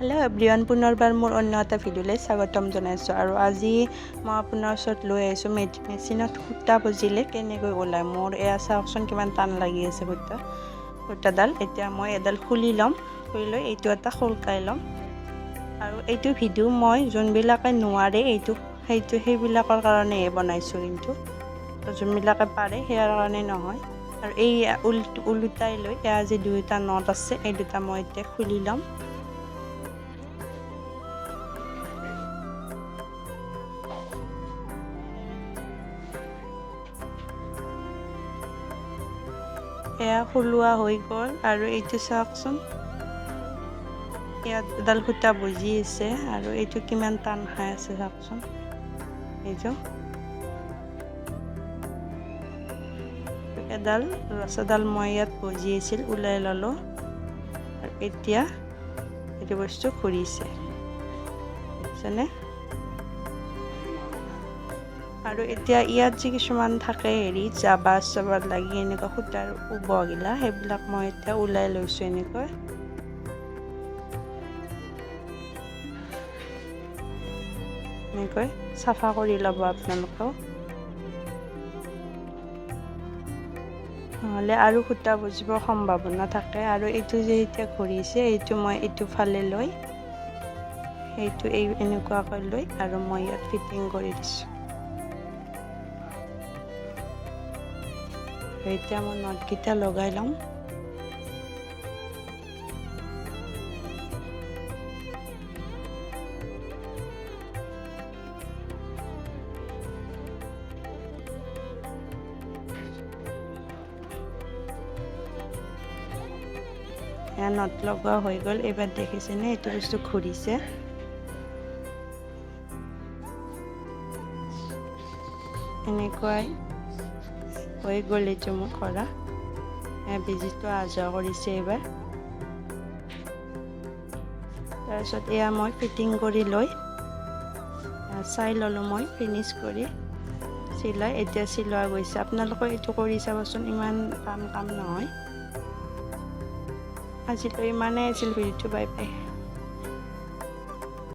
Hello' everyone, পুনৰবাৰ মোৰ অন্য এটা ভিডিঅ'লৈ স্বাগতম জনাইছোঁ। আৰু আজি মই আপোনাৰ ওচৰত লৈ আহিছোঁ মেচিনত সূতা বজিলে কেনেকৈ ওলায়। মোৰ এয়া চাওকচোন কিমান টান লাগি আছে সূতাডাল। এতিয়া মই এডাল খুলি ল'ম, খুলি লৈ এইটো এটা খোলকাই ল'ম। আৰু এইটো ভিডিঅ' মই যোনবিলাকে নোৱাৰে সেইবিলাকৰ কাৰণেহে বনাইছোঁ, কিন্তু যোনবিলাকে পাৰে সেয়াৰ কাৰণে নহয়। আৰু এই ওলোটাই লৈ এয়া যি দুয়োটা নট আছে, এই দুটা মই এতিয়া খুলি ল'ম। এয়া খুলোৱা হৈ গ'ল। আৰু এইটো চাওকচোন, ইয়াত এডাল সূতা বজি আছে আৰু এইটো কিমান টান খাই আছে চাওকচোন। এইটো ৰছাডাল মই ইয়াত বজি আছিল, ওলাই ল'লোঁ। আৰু এতিয়া এইটো বস্তু ঘূৰিছে, বুজিছেনে? আৰু এতিয়া ইয়াত যি কিছুমান থাকে জাবাত লাগি এনেকুৱা সূতাৰ উবগিলা, সেইবিলাক মই এতিয়া ওলাই লৈছোঁ। এনেকৈ চাফা কৰি ল'ব আপোনালোকেও, নহ'লে আৰু সূতা বজিবৰ সম্ভাৱনা থাকে। আৰু এইটো যে এতিয়া ঘূৰিছে, এইটো মই এইটো ফালে লৈ সেইটো এনেকুৱাকৈ লৈ আৰু মই ইয়াত ফিটিং কৰি দিছোঁ। এতিয়া মই নটকেইটা লগাই ল'ম। নট লগোৱা হৈ গ'ল। এইবাৰ দেখিছেনে এইটো বস্তু ঘূৰিছে। এনেকুৱাই হৈ গ'ল এইটো মোৰ কৰা। বেজিটো অহা যোৱা কৰিছে এইবাৰ। তাৰপিছত এয়া মই ফিটিং কৰি লৈ চাই ল'লোঁ, মই ফিনিছ কৰি চিলাই এতিয়া চিলোৱা গৈছে। আপোনালোকে এইটো কৰি চাবচোন, ইমান টান কাম নহয়। আজিলৈ ইমানেই আছিল ভিডিঅ'টো। Bye bye.